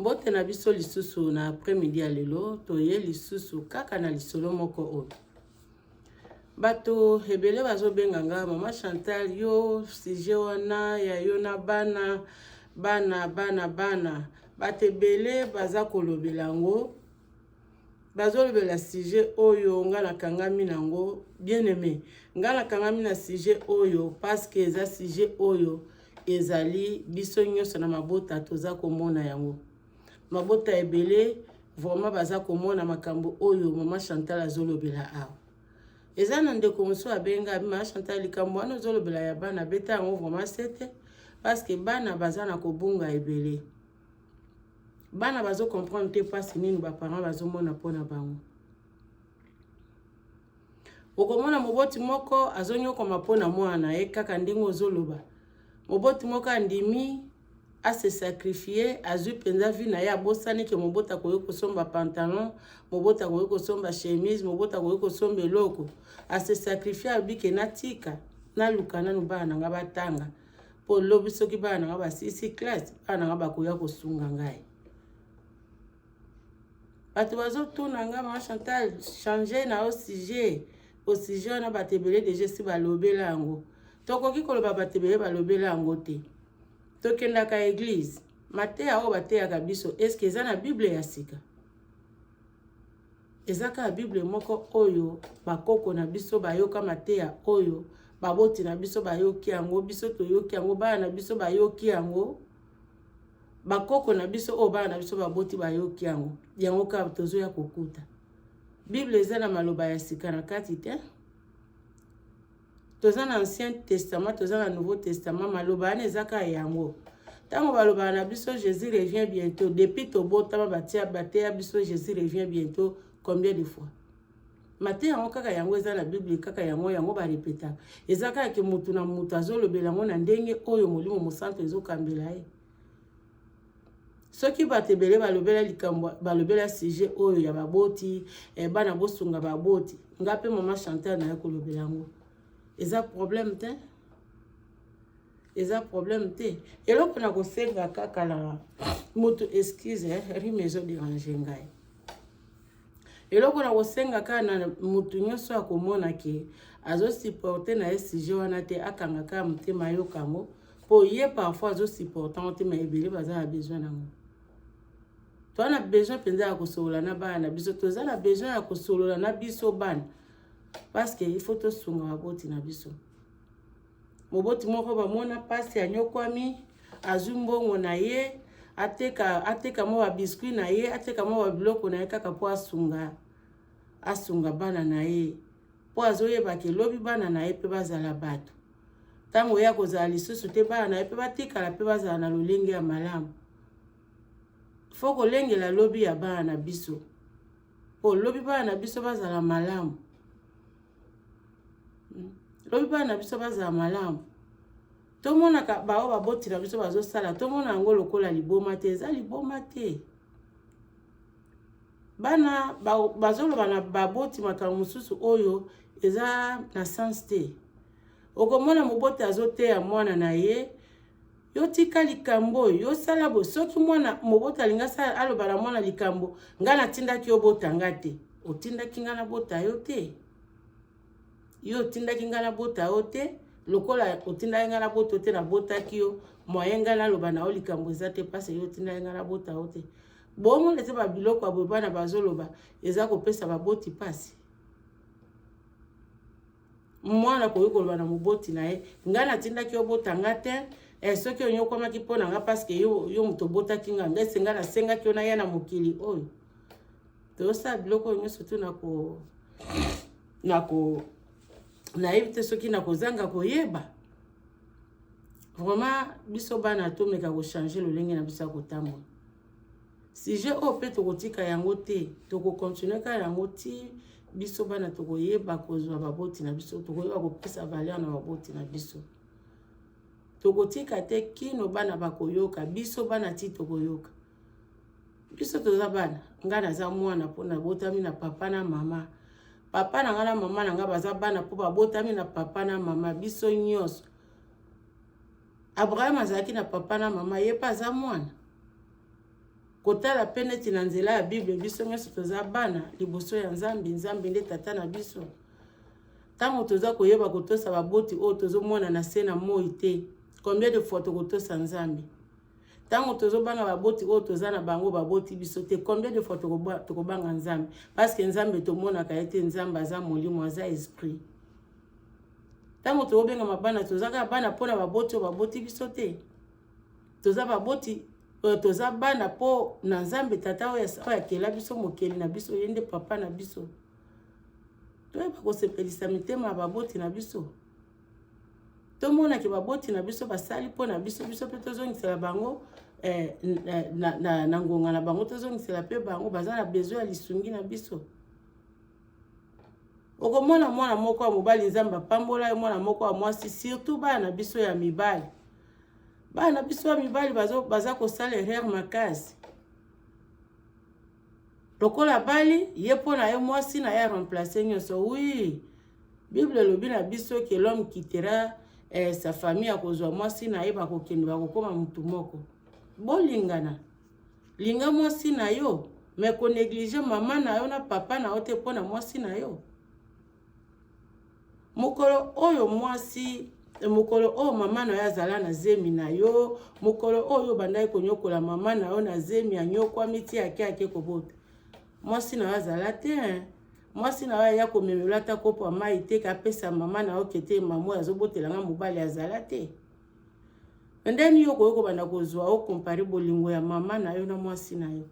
Mbote na biso lisusu na après-midi ya lelo toye lisusu kaka na lisolo moko oyo. Bato hebele bazobenga nga mama Chantal yo sujet wana ya yo na bana batebele baza kolobela ngo bazolobela sujet oyo nga nakangami nango bien aimé nga nakangami na sujet oyo parce que eza sujet oyo ezali biso nyonso na mabota toza komona yango. Mabota ebele vraiment baza komona makambo oyo mama Chantal azolobela awa. Eza na ndeko mosu abenga mama Chantal likambo wana azolobela ya bana beta yango vraiment sete parce que bana baza na kobunga ebele. Bana bazo comprendre te pasi nini ba parents bazomona pona bango. Okomona moboti moko azonyoko mapona mwana ye kaka ndingo ozoloba. Moboti moko andimi a se sacrifier azui penza vi na ya bosani ke mobota koyo kosomba pantalon, mobota koyo kosomba chemise, mobota koyo kosomba eloko, a se sacrifier abike na tika na lukana no bana nga batanga po lobi soki bana nga ba 6 classe bana nga bakoya kosunga ngai. Bato bazotuna nga mama Chantal changer na au sujet na batebele déjà si balobela yango. Tokoki koloba batebele balobela yango te. Tokenda ka église mateya o bateya ka biso est-ce que eza na Bible ya sika? Ezaka Bible moko oyo bakoko na biso bayoka mateya oyo baboti na biso bayoki yango biso toyoki yango bana na biso bayoki yango bakoko na biso o bana na biso baboti bayoki yango yango ka tozo ya kokuta. Bible eza na maloba ya sika na kati te. Toza na Ancien Testament, toza na Nouveau Testament, maloba ane ezaka yango. Tango baloba na biso Jésus revient bientôt. Depuis tobotama bateya biso Jésus revient bientôt combien de fois? Mateya yango kaka yango eza na Bible kaka yango ba répéta. Ezaka ke mutu na mutu azolobela yango na ndenge oyo molimo mosantu ezokambela ye. Soki batebele balobela likambo balobela sujet oyo ya baboti bana bosunga baboti ngape mama Chantal na kolobela yango. Eza problème te. Eza problème te. Eloko na kosenga kaka la mutu excuse rimezo déranger ngai. Eloko na kosenga kaka na mutu nyonso akomona ke azo supporter na sujet wana te akanga ka mutema yokango po ye parfois azo supporter te mais ebele baza na besoin nango. To na besoin penza ya kosolola na bana biso toza na besoin ya kosolola na biso bana. Parce que il faut to sunga maboti na biso. Moboti moko bamona pasi ya nyokwami azumbongo na ye ateka mo ba biscuit na ye ateka mo ba biloko na ye kaka po asunga bana na ye po azoyeba ke lobi bana na ye pe bazala bato. Tango ya kozala lisusu te bana na ye pe batikala pe bazala na lolenge ya malamu. Faut kolengela lobi ya bana na biso. Po lobi bana na biso bazala malamu. Lobi bana na biso bazala malamu. Tomona ka bao baboti na biso bazosala tomona ngo lokola liboma te eza liboma te. Bana bazoloba na baboti makambo mususu oyo eza na sens te. Okomona moboti azoteya mwana na ye yo tika likambo yo sala bo soki mwana moboti alinga sala aloba na mwana likambo nga natindaki yo botanga te. Otindaki nga na bota yo te. Yo tindaki nga na bota yo te lokola otindaki nga na bota te na botaki yo moyen nga na loba na o likambo eza te parce yo tindaki nga na bota yo te. Bongo lete ba biloko abo bana bazoloba eza kopesa baboti pasi. Mwana koyo koloba na moboti na ye nga natindaki yo botanga te soki onyokwamaki mpona nga parce que yo muto botaki nga ngese nga nasengaki yo na ya na mokili oyo. Tosa biloko nyonso tu na éviter soki na kozanga koyeba. Vraiment biso bana tomeka ko changer lolenge na biso kotambo. Sujet o pe tokotika yango te toko continuer ka yango ti biso bana tokoyeba kozwa baboti na biso tokoyeba kopesa valeur na baboti na biso. Tokotika te kino bana bakoyoka biso bana ti tokoyoka. Biso toza bana nga naza mwana pona botami na papa na mama. Papa na nga na mama na nga baza bana po babotami na papa na mama biso nyonso. Abraham azalaki na papa na mama ye pa aza mwana. kotala pe neti na nzela ya Bible biso nyonso toza bana liboso ya Nzambe, Nzambe nde tata na biso. Tango toza koyeba kotosa baboti oyo tozomona na se na moi te, combien de fois tokotosa Nzambe? Tango tozobanga baboti oyo toza na bango baboti biso te, combien de fois tokobanga Nzambe? Parce que Nzambe tomonaka ete Nzambe aza molimo, aza esprit. Tango tobenga mabana tozaka bana pona baboti oyo baboti biso te. Toza baboti toza bana po na Nzambe tata oyo akela biso mokeli na biso yende papa na biso. Toyeba kosepelisa mitema ya baboti na biso. Tomona ke baboti na biso basali po na biso pe tozongisela bango na ngonga na bango tozongisela pe bango baza na besoin ya lisungi na biso. Okomona mwana moko wa mobali Nzambe apambola ye mwana moko wa mwasi, surtout bana biso ya mibali. Bana biso ya mibali baza kosala erreur makasi. Lokola bali ye pona ye mwasi na ya remplacer nyonso. Oui, Bible lobi na biso que l'homme quittera sa famille à cause de mwasi na ye bakokende bakokoma mutu moko. Bolingana. Linga mwasi na yo, mais ko négliger mama na yo na papa na yo te pona mwasi na yo. Mokolo oyo mwasi, mokolo oyo mama na yo azala na zemi na yo, mokolo oyo bandai konyokola mama na yo na zemi ya nyokwa miti ake kobota. Mwasi na yo azala te, mwasi na yo ya komemela ta kopo mai te kapesa mama na yo kete mamo azobotelanga mobali azala te. Ndeni yo koyoko banda kozwa o kompare bolingo ya mama na yo na mwasi na yo.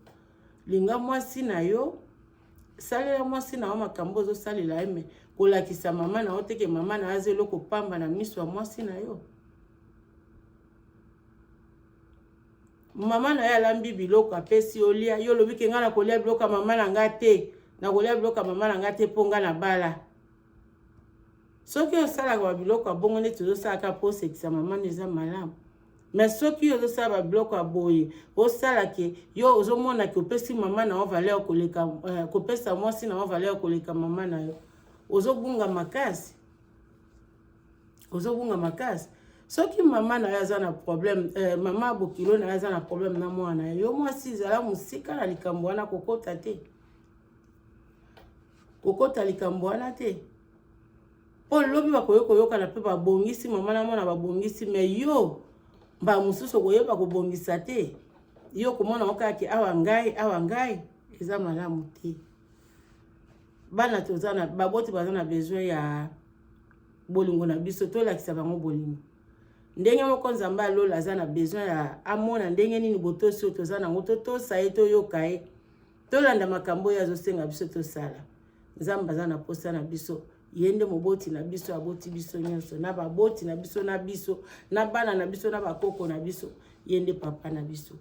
Linga mwasi na yo, salela mwasi na yo makambo zo salela eme kolakisa mama na yo teke mama na yo zelo kopamba na miso ya mwasi na yo. Mama na yo alambi biloko apesi olia, yo lobi ke nga na kolia biloko mama na nga te, na kolia biloko mama na nga te ponga na bala. Soki osalaka ba biloko abongo neti ozosalaka po sekisa mama neza malamu. Mais soki ozosala ba biloko aboye, osalake yo ozomona ke opesi mama na yo valeur koleka, kopesa mwasi na yo valeur koleka mama na yo. Ozobunga makasi. Ozobunga makasi. Soki mama na yo aza na problème, mama bokilo na yo aza na problème na mwana na yo, mwasi zala musika na likambo wana kokota te. Kokota likambo wana te. Po lobi bakoyoka na pe babongisi mama na mwana babongisi, mais yo ba mususu koyeba kobongisa te. Yo komona okaki awa ngai eza malamu te. Bana tozana baboti bazana besoin ya bolingo na biso to lakisa bango bolingo. Ndenge moko Nzambe alola aza na besoin ya amona ndenge nini botosi tozana ngo totosa ye to yoka ye. Tolanda makambo ya zosenga biso tosala. Nzambe aza na posa na biso. Yende moboti na biso aboti biso nyonso na baboti na biso na bana na biso na bakoko na biso yende papa na biso.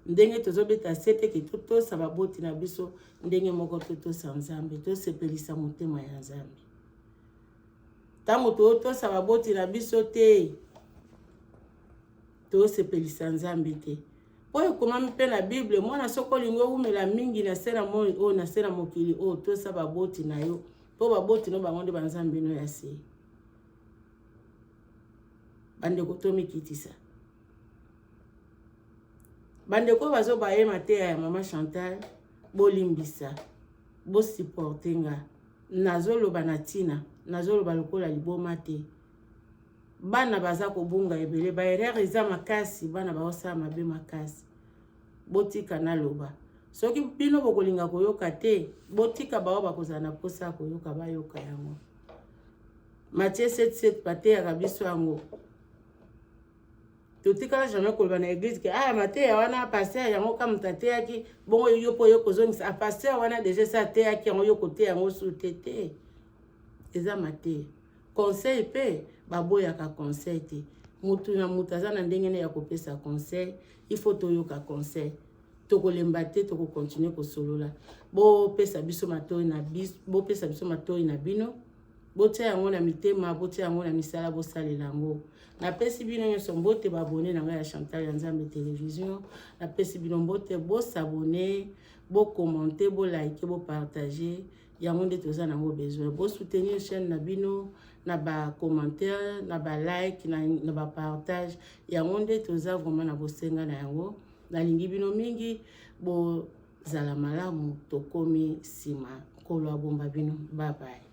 Ndenge tozobeta sete ke totosa baboti na biso ndenge moko totosa Nzambe tosepelisa motema ya Nzambe. Tango totosa baboti na biso te tosepelisa Nzambe te. Oyo komami pe na Bible mwana soko lingo umela mingi na sera moi o na sera mokili o tosa baboti na yo po baboti no bango nde banzambe no ya se. Bandeko tomikitisa. Bandeko bazo baye mateya ya mama Chantal bolimbisa bo supportenga nazoloba na tina nazoloba lokola liboma te. Bana baza kobunga ebele ba erreur eza makasi bana baosa mabe makasi. Botika na loba. Soki bino bokolinga koyoka te, botika bao bakozana posa koyoka bayoka yango. Matthieu 7:7 pate ya kabiso yango. Totika la jamais koloba na église ke Matthieu wana pasteur yango kama tate yaki bongo yo po yo kozongisa pasteur wana déjà sa te yaki yango yo kote yango sutete. Eza Matthieu. Conseil pe baboya ka conseil te. Mutu na mutaza na ndenge ne ya kopesa conseil, il faut toyoka conseil. Tokolemba te toko continuer ko solola. Bo pesa biso matoi na biso, bo pesa biso matoi na bino. Bo tia yango na mitema, bo tia yango na misala bo salela yango. Na pesi bino nyonso mbote ba abonné na ngai ya Chantal ya Nzambe télévision. Na pesi bino mbote bo s'abonner, bo commenter, bo liker, bo partager. Yango nde toza nango besoin. Bo soutenir chaîne na bino, na ba commentaire, na ba like, na ba partage. Yango nde toza vraiment na bosenga na yango. Nalingi bino mingi bo zala malamu tokomi sima kolo abomba bino. Bye bye.